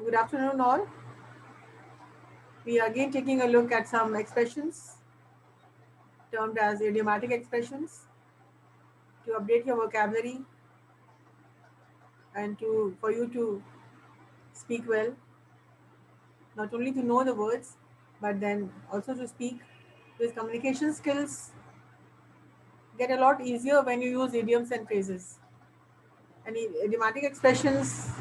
good afternoon all. We are again taking a look at some expressions termed as idiomatic expressions to update your vocabulary and for you to speak well, not only to know the words, but then also to speak. These communication skills get a lot easier when you use idioms and phrases. And idiomatic expressions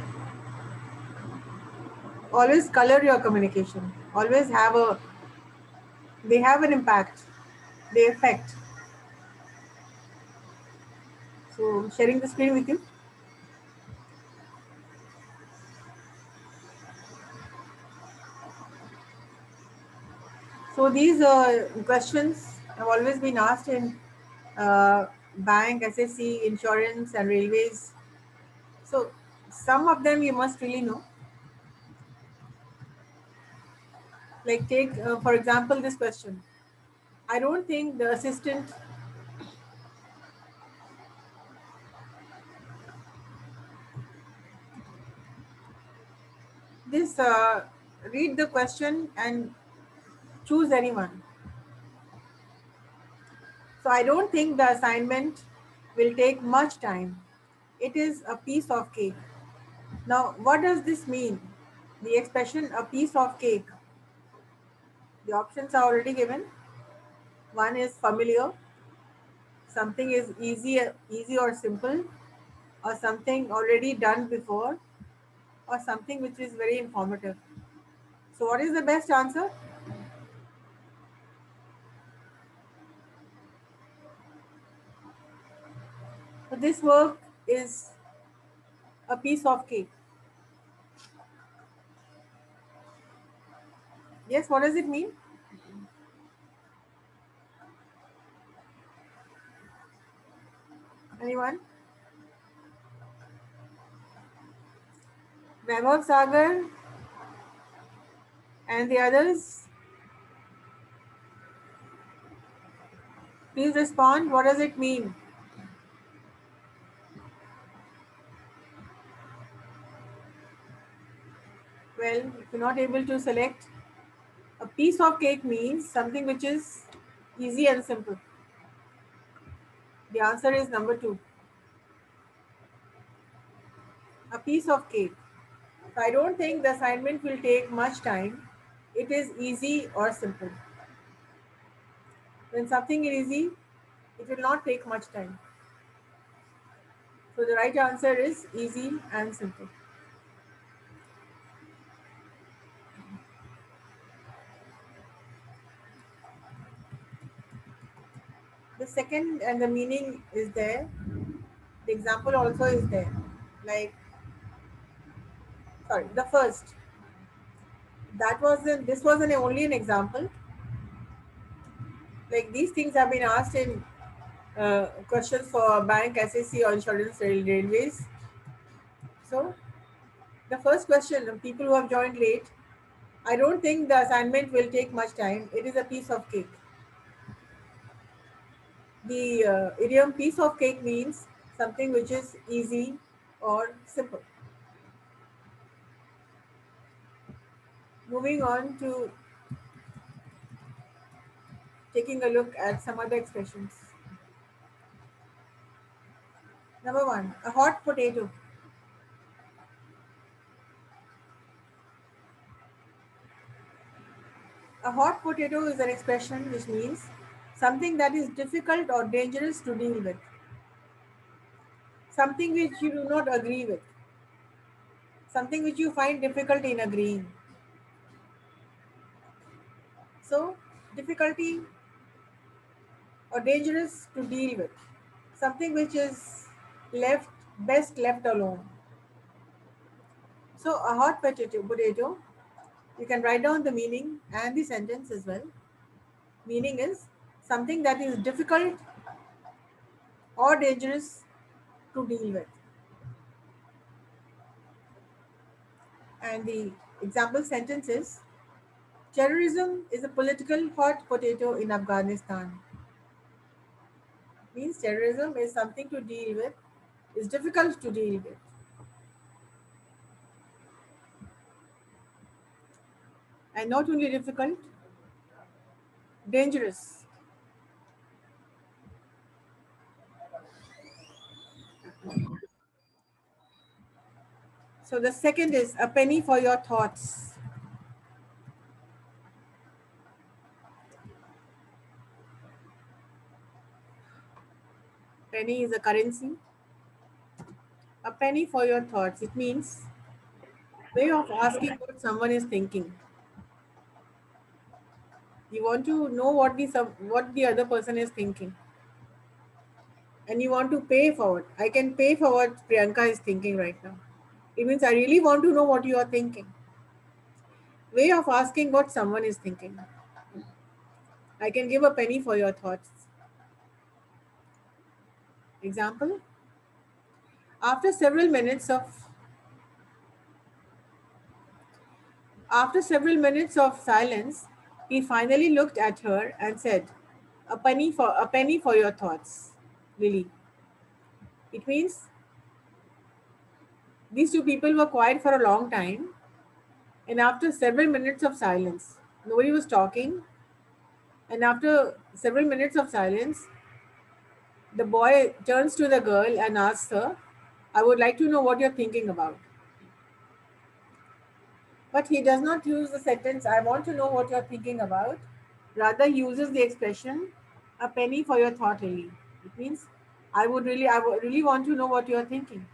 always color your communication, they have an impact, they affect. So I'm sharing the screen with you. So these questions have always been asked in bank, SSC, insurance, and railways. So some of them you must really know. Like take, for example, this question. I don't think the assistant this read the question and choose anyone. So I don't think the assignment will take much time. It is a piece of cake. Now, what does this mean? The expression a piece of cake. The options are already given. One is familiar, something is easy or simple, or something already done before, or something which is very informative. So what is the best answer? So this work is a piece of cake. Yes, what does it mean? Anyone? Vaibhav Sagar and the others, please respond. What does it mean? Well, if you're not able to select, a piece of cake means something which is easy and simple. The answer is number 2. A piece of cake. So I don't think the assignment will take much time. It is easy or simple. When something is easy, it will not take much time. So the right answer is easy and simple. The second and the meaning is there. The example also is there. Like, sorry, the first. This wasn't only an example. Like these things have been asked in questions for bank, SSC, or insurance railways. So the first question, people who have joined late, I don't think the assignment will take much time. It is a piece of cake. The idiom piece of cake means something which is easy or simple. Moving on to taking a look at some other expressions. Number 1, a hot potato. A hot potato is an expression which means something that is difficult or dangerous to deal with, something which you do not agree with, something which you find difficult in agreeing. So, difficulty or dangerous to deal with, something which is best left alone. So, a hot potato, you can write down the meaning and the sentence as well. Meaning is something that is difficult or dangerous to deal with. And the example sentence is, terrorism is a political hot potato in Afghanistan. Means terrorism is something to deal with, is difficult to deal with. and not only difficult, dangerous. So the second is a penny for your thoughts. Penny is a currency. A penny for your thoughts. It means way of asking what someone is thinking. You want to know what the other person is thinking, and you want to pay for it. I can pay for what Priyanka is thinking right now. It means I really want to know what you are thinking. Way of asking what someone is thinking. I can give a penny for your thoughts. Example: After several minutes of after several minutes of silence, he finally looked at her and said, "A penny for your thoughts, Lily." It means these two people were quiet for a long time, and after several minutes of silence, nobody was talking. And after several minutes of silence, the boy turns to the girl and asks her, "I would like to know what you're thinking about." But he does not use the sentence, "I want to know what you're thinking about." Rather, he uses the expression, "A penny for your thought, Lily." It means, I would really want to know what you're thinking.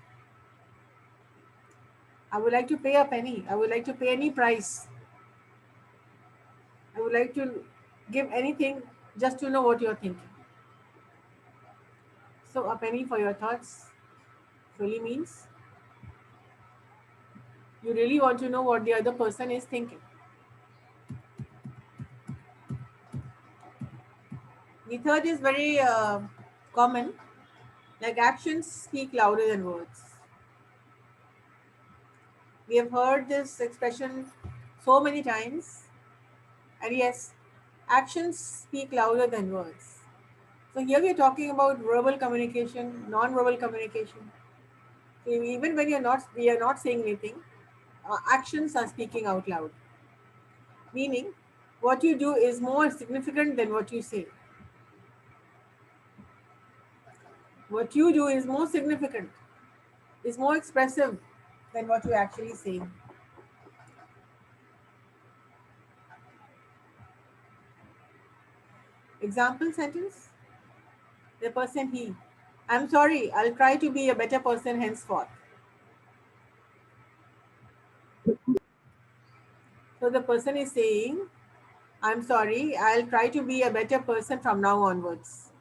I would like to pay a penny. I would like to pay any price. I would like to give anything just to know what you're thinking. So, a penny for your thoughts really means you really want to know what the other person is thinking. The third is very common, like actions speak louder than words. We have heard this expression so many times, and yes, actions speak louder than words. So here we are talking about verbal communication, non-verbal communication. So even when we are not saying anything, actions are speaking out loud. Meaning, what you do is more significant than what you say. What you do is more significant, is more expressive than what you actually say. Example sentence: the person he. "I'm sorry, I'll try to be a better person henceforth." So the person is saying, "I'm sorry, I'll try to be a better person from now onwards."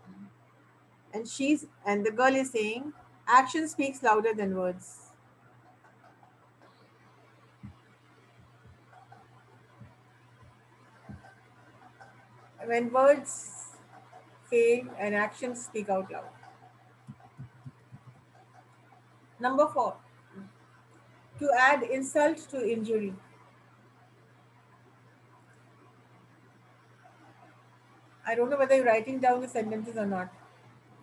And the girl is saying, "Action speaks louder than words." When words fail and actions speak out loud. Number four, to add insult to injury. I don't know whether you're writing down the sentences or not.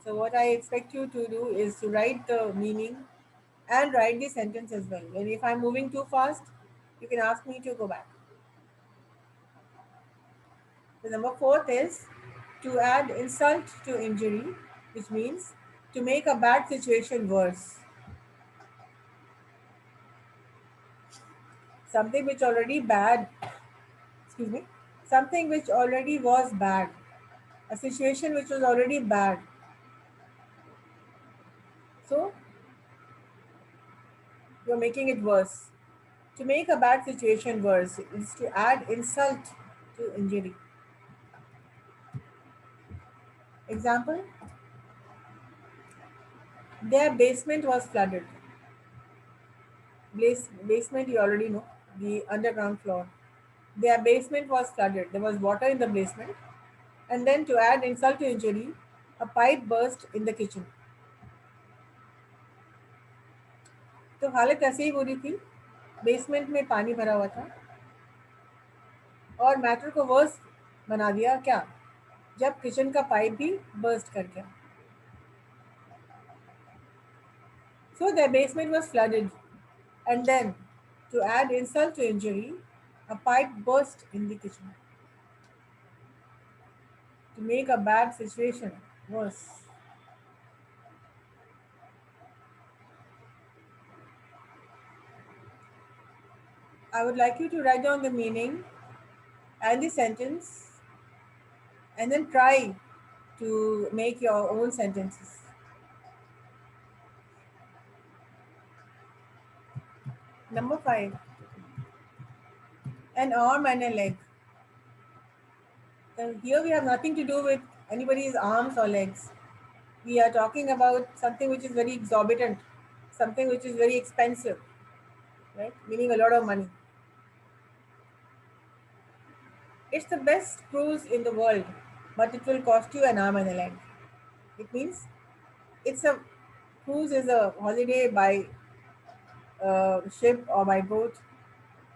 So what I expect you to do is to write the meaning and write the sentence as well. And if I'm moving too fast, you can ask me to go back. The number fourth is to add insult to injury, which means to make a bad situation worse. Something which already bad, excuse me, something which already was bad, a situation which was already bad. So you're making it worse. To make a bad situation worse is to add insult to injury. Example: their basement was flooded. Basement, you already know, the underground floor. Their basement was flooded. There was water in the basement. And then to add insult to injury, a pipe burst in the kitchen. तो हालत ऐसे ही बुरी थी, basement में पानी भरा हुआ था, और मैटर को वर्स बना दिया क्या, जब किचन का पाइप भी बर्स्ट कर गया. So their basement was flooded. And then, to add insult to injury, A pipe burst in the kitchen to make a bad situation worse. I would like you to write down the meaning and the sentence and then try to make your own sentences. Number 5, an arm and a leg. Here we have nothing to do with anybody's arms or legs. We are talking about something which is very exorbitant, something which is very expensive, right? Meaning a lot of money. It's the best cruise in the world, but it will cost you an arm and a leg. It means it's a cruise is a holiday by ship or by boat.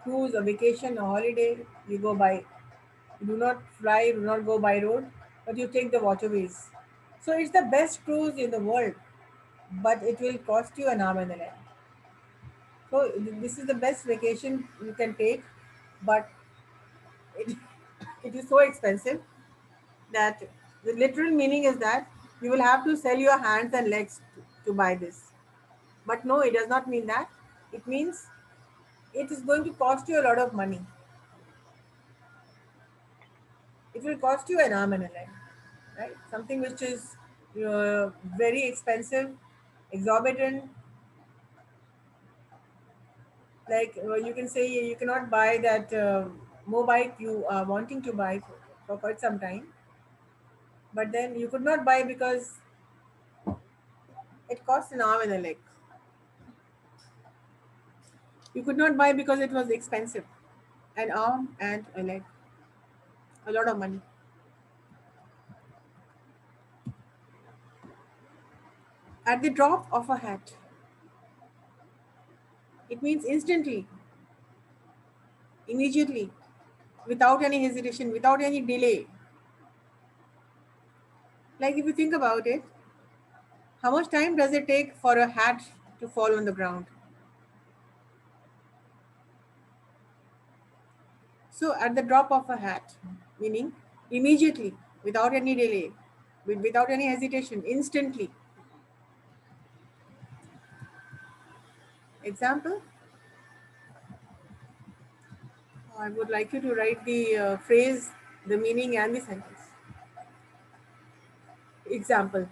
Cruise, a vacation, a holiday, you go by, you do not fly, do not go by road, but you take the waterways. So it's the best cruise in the world, but it will cost you an arm and a leg. So this is the best vacation you can take, but it, it is so expensive that the literal meaning is that you will have to sell your hands and legs to buy this. But no, it does not mean that. It means it is going to cost you a lot of money. It will cost you an arm and a leg, right? Something which is very expensive, exorbitant. Like you can say you cannot buy that mobile you are wanting to buy for quite some time, but then you could not buy because it cost an arm and a leg. You could not buy because it was expensive, an arm and a leg, a lot of money. At the drop of a hat, it means instantly, immediately, without any hesitation, without any delay. Like if you think about it, how much time does it take for a hat to fall on the ground? So at the drop of a hat, meaning immediately, without any delay, without any hesitation, instantly. Example, I would like you to write the phrase, the meaning, and the sentence. Example,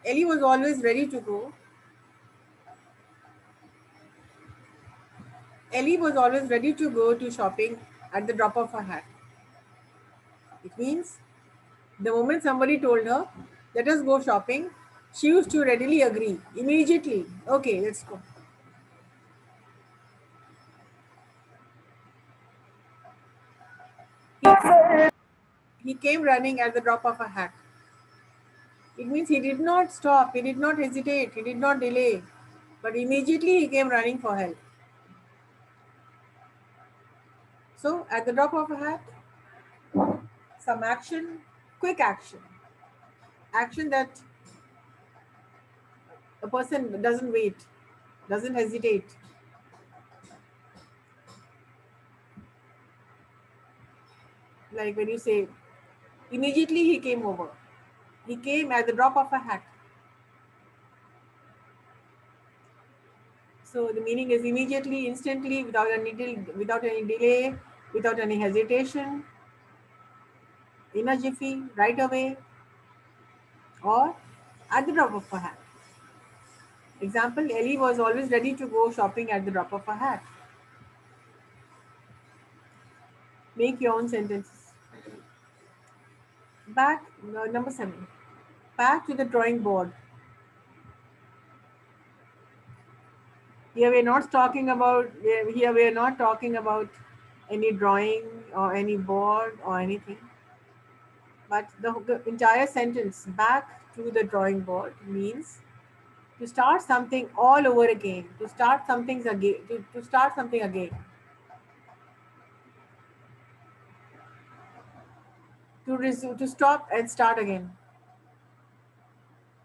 Ellie was always ready to go. Ellie was always ready to go to shopping at the drop of a hat. It means the moment somebody told her, let us go shopping, she used to readily agree immediately. Okay, let's go. He came running at the drop of a hat. It means he did not stop, he did not hesitate, he did not delay, but immediately he came running for help. So, at the drop of a hat, some action, quick action, action that a person doesn't wait, doesn't hesitate. Like when you say, immediately he came over, he came at the drop of a hat. So, the meaning is immediately, instantly, without any delay, without any hesitation, in a jiffy, right away, or at the drop of a hat. Example, Ellie was always ready to go shopping at the drop of a hat. Make your own sentences. Number 7. Back to the drawing board. Here we are not talking about any drawing or any board or anything. But the entire sentence, back to the drawing board, means to start something all over again, to start something again, to start something again. To stop and start again.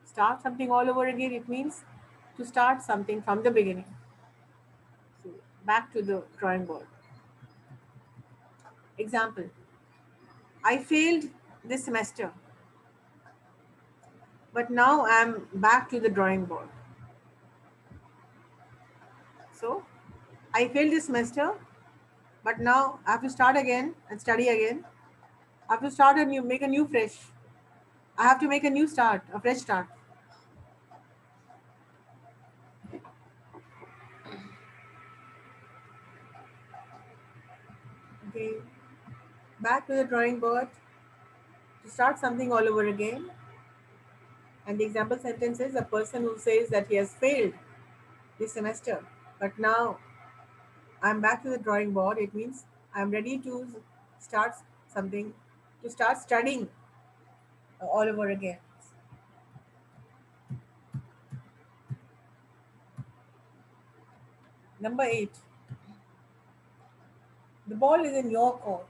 Start something all over again, it means to start something from the beginning. So back to the drawing board. Example, I failed this semester, but now I'm back to the drawing board. So, I failed this semester, but now I have to start again and study again. I have to start a new, make a new fresh. I have to make a new start, a fresh start. Okay, back to the drawing board to start something all over again. And the example sentence is a person who says that he has failed this semester, but now I'm back to the drawing board. It means I'm ready to start something, to start studying all over again. Number 8, the ball is in your court.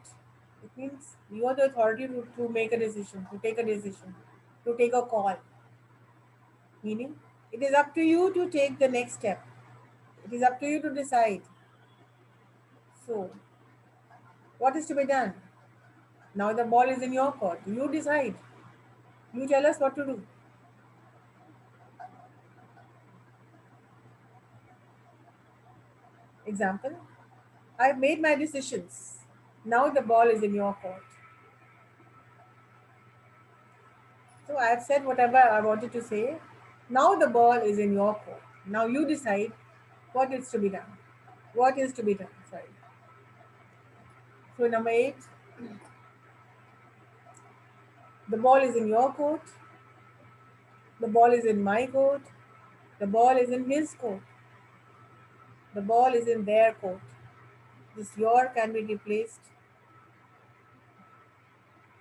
It means you are the authority to make a decision, to take a decision, to take a call. Meaning, it is up to you to take the next step. It is up to you to decide. So, what is to be done? Now the ball is in your court. You decide. You tell us what to do. Example, I've made my decisions. Now the ball is in your court. So I have said whatever I wanted to say. Now the ball is in your court. Now you decide what is to be done. What is to be done? Sorry. So number 8, the ball is in your court. The ball is in my court. The ball is in his court. The ball is in their court. This your can be replaced.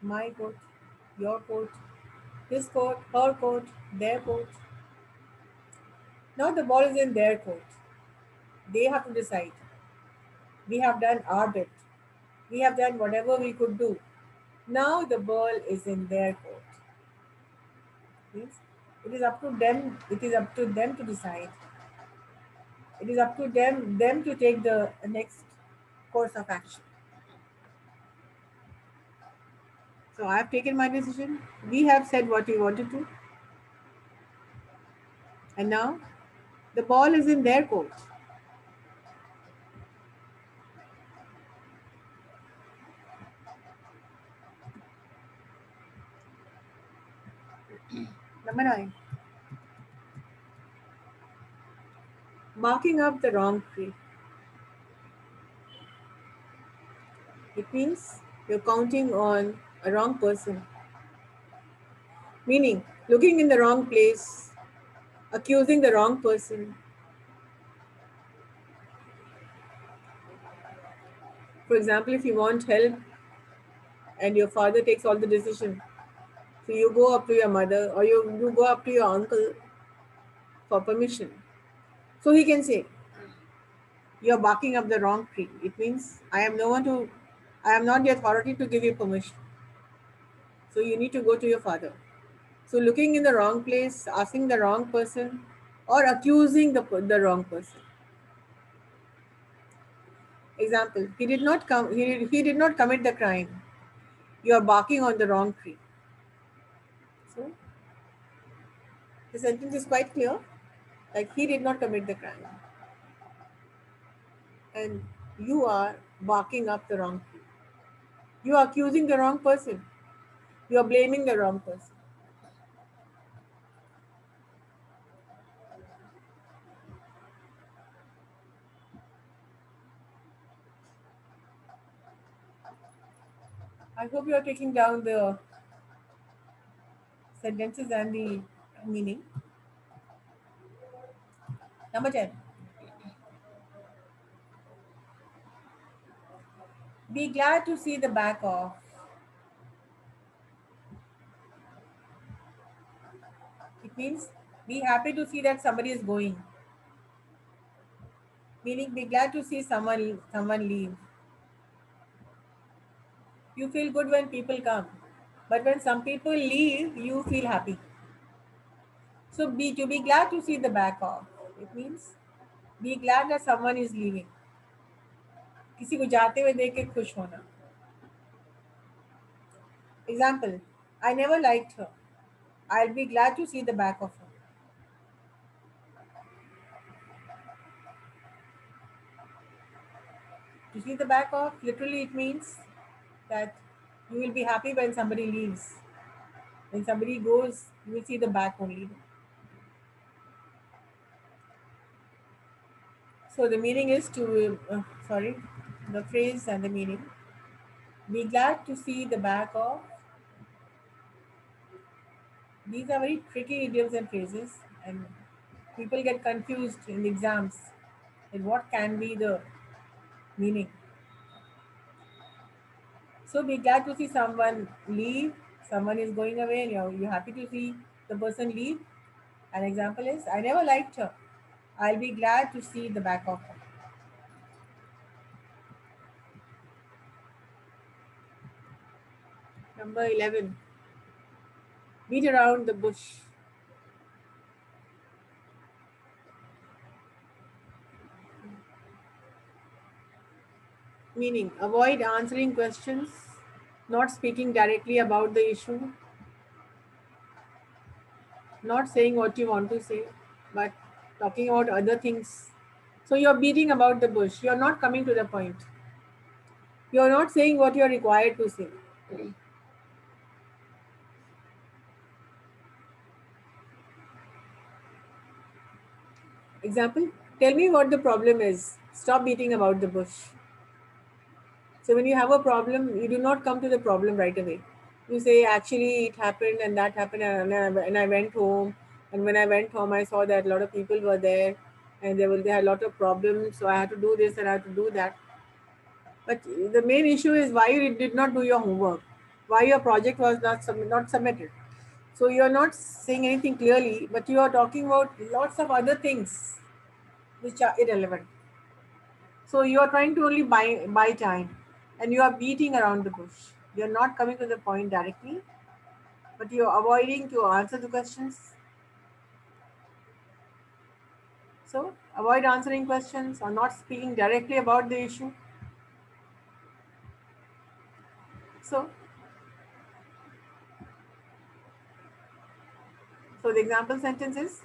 My court, your court, his court, her court, their court. Now the ball is in their court. They have to decide. We have done our bit. We have done whatever we could do. Now the ball is in their court. Means it is up to them. It is up to them to decide. It is up to them to take the next course of action. So I have taken my decision. We have said what we wanted to. And now the ball is in their court. Number 9, marking up the wrong tree. It means you're counting on a wrong person. Meaning looking in the wrong place, accusing the wrong person. For example, if you want help and your father takes all the decision, so you go up to your mother or you go up to your uncle for permission. So he can say, you're barking up the wrong tree. It means I am not the authority to give you permission. So you need to go to your father. So looking in the wrong place, asking the wrong person, or accusing the wrong person. Example, he did not commit the crime. You are barking on the wrong tree. So the sentence is quite clear. Like he did not commit the crime. And you are barking up the wrong tree. You are accusing the wrong person. You are blaming the wrong person. I hope you are taking down the sentences and the meaning. Number 10. Be glad to see the back of. It means be happy to see that somebody is going. Meaning be glad to see someone leave. You feel good when people come. But when some people leave, you feel happy. So be glad to see the back of. It means be glad that someone is leaving. किसी को जाते हुए देख के खुश होना. Example, I never liked her. I'll be glad to see the back of her. To see the back of, literally, it means that you will be happy when somebody leaves. When somebody goes, you will see the back only. So the meaning is the phrase and the meaning. Be glad to see the back of. These are very tricky idioms and phrases, and people get confused in the exams. And what can be the meaning? So be glad to see someone leave. Someone is going away, and you're happy to see the person leave. An example is, I never liked her. I'll be glad to see the back of her. Number 11. Beat around the bush. Meaning, avoid answering questions, not speaking directly about the issue, not saying what you want to say, but talking about other things. So you're beating about the bush. You're not coming to the point. You're not saying what you're required to say. Example, tell me what the problem is. Stop beating about the bush. So when you have a problem, you do not come to the problem right away. You say, actually, it happened and that happened, and I went home. And when I went home, I saw that a lot of people were there, and they had a lot of problems. So I had to do this and I had to do that. But the main issue is why you did not do your homework, why your project was not submitted. So you're not saying anything clearly, but you are talking about lots of other things which are irrelevant. So you are trying to only buy time, and you are beating around the bush. You're not coming to the point directly, but you're avoiding to answer the questions. So avoid answering questions or not speaking directly about the issue. So, so the example sentence is,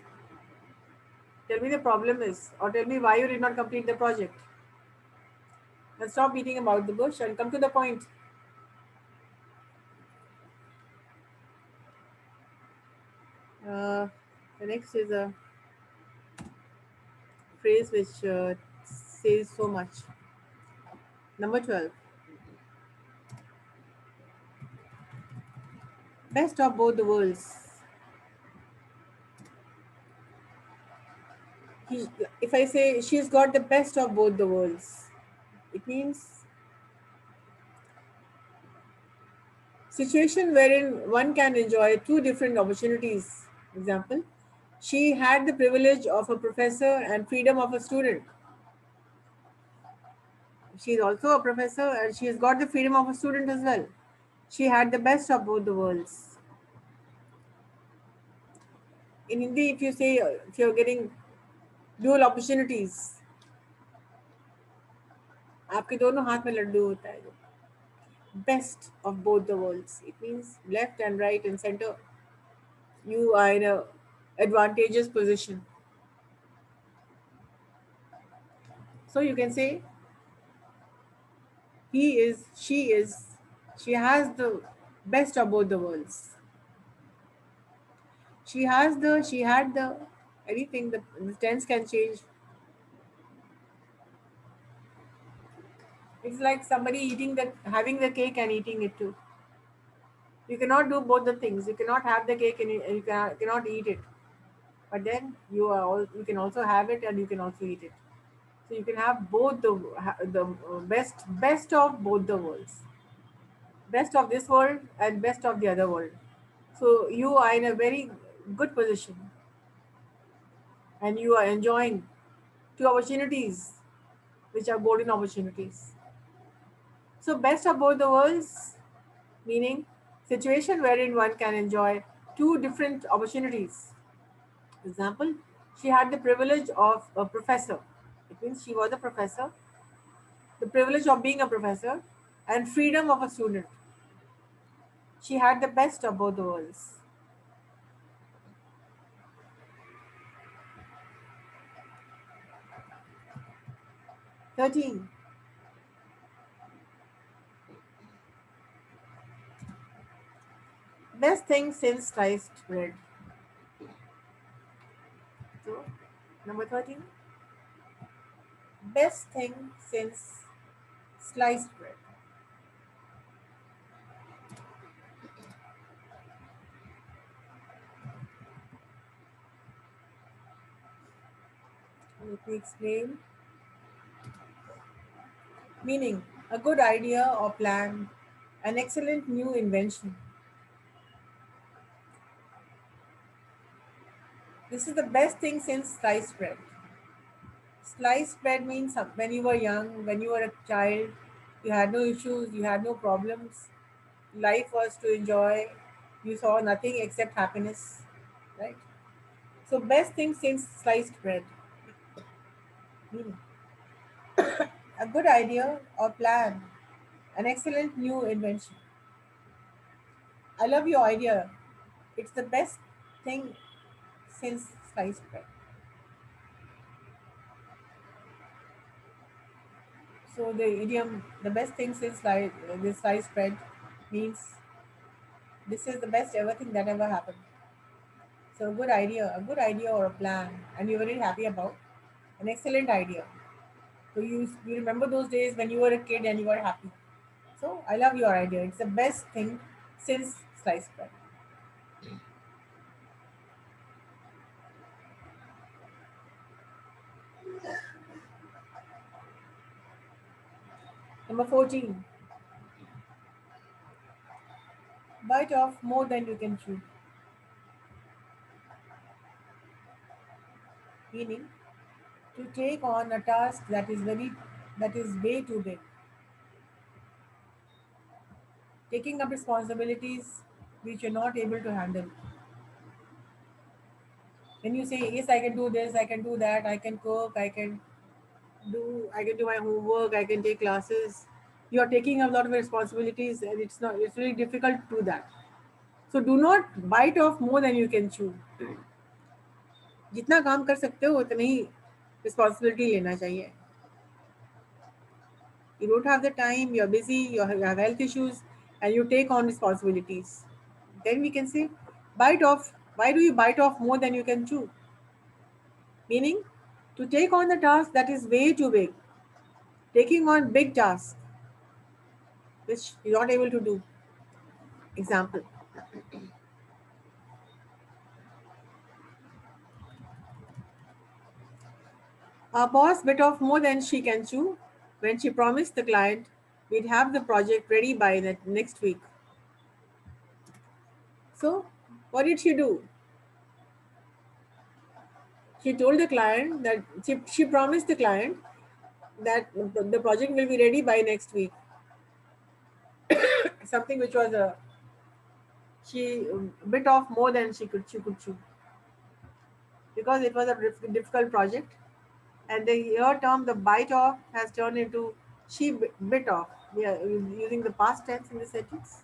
tell me the problem is, or tell me why you did not complete the project. And stop beating about the bush and come to the point. Uh, the next is a phrase which says so much. Number 12. Best of both the worlds. He, if I say she's got the best of both the worlds, it means situation wherein one can enjoy two different opportunities. Example, she had the privilege of a professor and freedom of a student. She is also a professor and she has got the freedom of a student as well. She had the best of both the worlds. In Hindi, if you say if you're getting dual opportunities, आपके दोनों हाथ में लड्डू होता है. Best of both the worlds. It means left and right and center. You are in a advantageous position. So you can say she has the best of both the worlds. She had the, anything, the tense can change. It's like somebody having the cake and eating it too. You cannot do both the things. You cannot have the cake and you cannot eat it. But then you can also have it and you can also eat it. So you can have both the best of both the worlds, best of this world and best of the other world. So you are in a very good position, and you are enjoying two opportunities, which are golden opportunities. So best of both the worlds, meaning situation wherein one can enjoy two different opportunities. Example, she had the privilege of a professor. It means she was a professor, the privilege of being a professor, and freedom of a student. She had the best of both worlds. 13. Best thing since sliced bread. So, number 13. Best thing since sliced bread. Let me explain. Meaning, a good idea or plan, an excellent new invention. This is the best thing since sliced bread. Sliced bread means when you were young, when you were a child, you had no issues, you had no problems. Life was to enjoy. You saw nothing except happiness, right? So, best thing since sliced bread. Meaning, a good idea or plan, an excellent new invention. I love your idea. It's the best thing since sliced bread. So the idiom, the best thing since this sliced bread means this is the best ever thing that ever happened. So a good idea or a plan, and you're very happy about an excellent idea. So you remember those days when you were a kid and you were happy. So I love your idea. It's the best thing since sliced bread. Number 14. Bite off more than you can chew. Meaning to take on a task that is way too big. Taking up responsibilities which you're not able to handle. When you say, yes, I can do this, I can do that, I can cook, I can do my homework, I can take classes, you're taking a lot of responsibilities and it's really difficult to do that. So do not bite off more than you can chew. जितना काम कर सकते हो उतना ही responsibility लेना चाहिए. You don't have the time, you're busy, you have health issues, and you take on responsibilities. Then we can say, bite off. Why do you bite off more than you can chew? Meaning, to take on the task that is way too big, taking on big tasks which you're not able to do. Example, our boss bit off more than she can chew when she promised the client we'd have the project ready by the next week. So, what did she do? She told the client that she promised the client that the project will be ready by next week. Something which was a she bit off more than she could chew because it was a difficult project, and the here term the bite off has turned into she bit off. We are using the past tense in the sentence.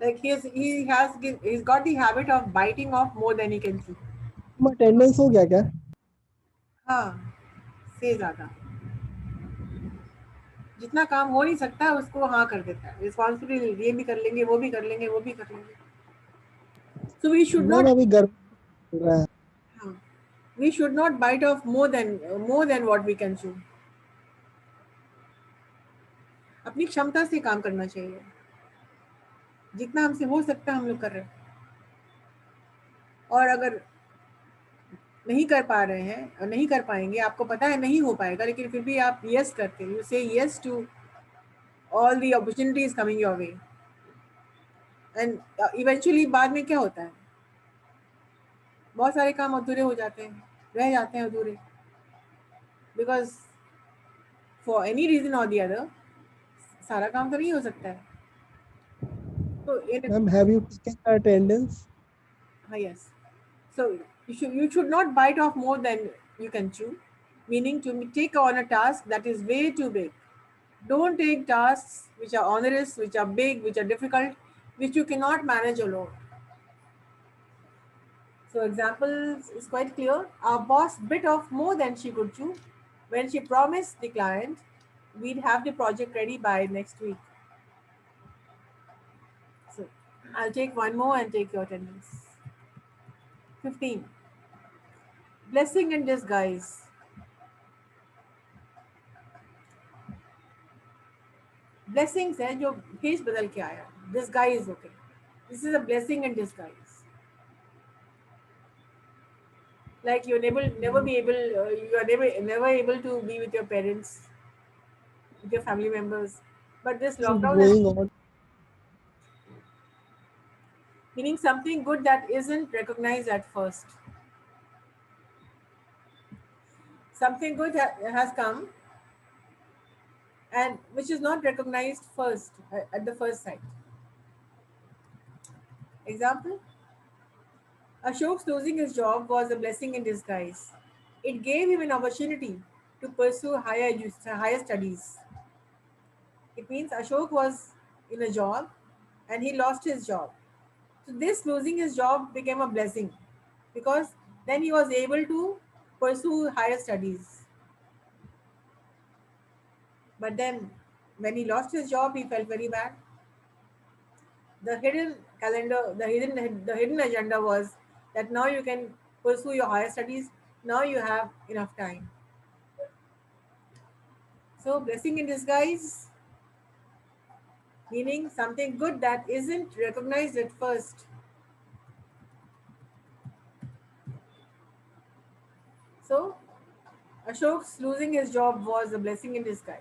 Like he's got the habit of biting off more than he can chew. Attendance हो गया क्या? हाँ, से ज्यादा जितना काम हो नहीं सकता उसको हाँ कर देता है. रिस्पॉन्सिबिलिटी ये भी कर लेंगे, वो भी कर लेंगे, वो भी कर लेंगे. So we should ma'am not. अभी गर्म चल रहा है. हाँ, we should not bite off more than what we can chew. अपनी क्षमता से काम करना चाहिए. जितना हमसे हो सकता है हम लोग कर रहे हैं. और अगर नहीं कर पा रहे हैं और नहीं कर पाएंगे, आपको पता है नहीं हो पाएगा, लेकिन फिर भी आप यस करते हैं. You say yes to all the opportunities coming your way. And eventually बाद में क्या होता है, बहुत सारे काम अधूरे हो जाते हैं, रह जाते हैं अधूरे, बिकॉज फॉर एनी रीजन और दी अदर सारा काम तो नहीं हो सकता है. तो ma'am have you taken attendance? yes. So you should not bite off more than you can chew, meaning to take on a task that is way too big. Don't take tasks which are onerous, which are big, which are difficult, which you cannot manage alone. So example is quite clear. Our boss bit off more than she could chew when she promised the client we'd have the project ready by next week. So I'll take one more and take your attendance. 15. Blessing in disguise. Blessings है जो face बदल के आया. Disguise, okay. This is a blessing in disguise. Like you're never be able, you are never able to be with your parents, with your family members. But this Is lockdown has going on. meaning something good that isn't recognized at first. Something good has come and which is not recognized first at the first sight. Example: Ashok's losing his job was a blessing in disguise. It gave him an opportunity to pursue higher studies. It means Ashok was in a job and he lost his job. So this losing his job became a blessing because then he was able to pursue higher studies. But then when he lost his job, he felt very bad. The hidden calendar, the hidden agenda was that now you can pursue your higher studies. Now you have enough time. So blessing in disguise, meaning something good that isn't recognized at first. So Ashok's losing his job was a blessing in disguise.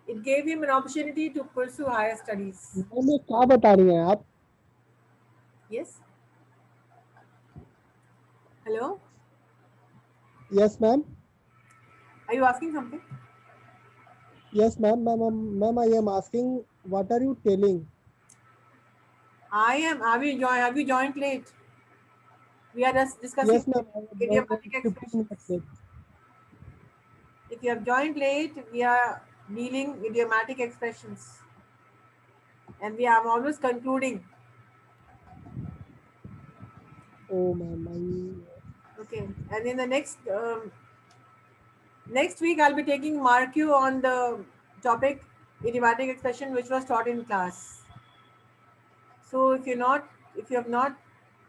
It gave him an opportunity to pursue higher studies. Ma'am ये क्या बता रही हैं आप? Yes? Hello? Yes, ma'am. Are you asking something? Yes, ma'am. Ma'am, I am asking, what are you telling? I am. Have you joined late? We are just discussing Yes, ma'am. I have joined idiomatic 15 minutes expressions. late. If you have joined late, we are dealing idiomatic expressions. And we are almost concluding. Oh, ma'am. I Okay. And in the next week, I'll be taking mark you on the topic idiomatic expression, which was taught in class. So if you have not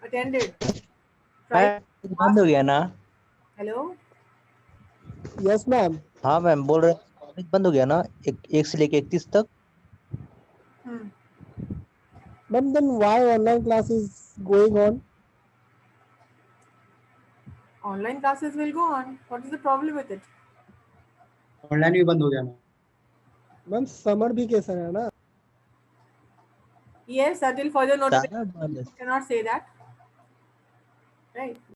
attended, try ma'am to बंद ask. हो गया ना? Hello. Yes, ma'am. हाँ ma'am बोल रहे college बंद हो गया ना, एक से लेके 31 तक. Hmm. Ma'am, then why online class is going on? Online classes will go on. What is the problem with it? Online भी बंद हो गया ना. Ma'am, summer vacation है ना? Yes, until further सारा notification, बंद है. you cannot say that. Right.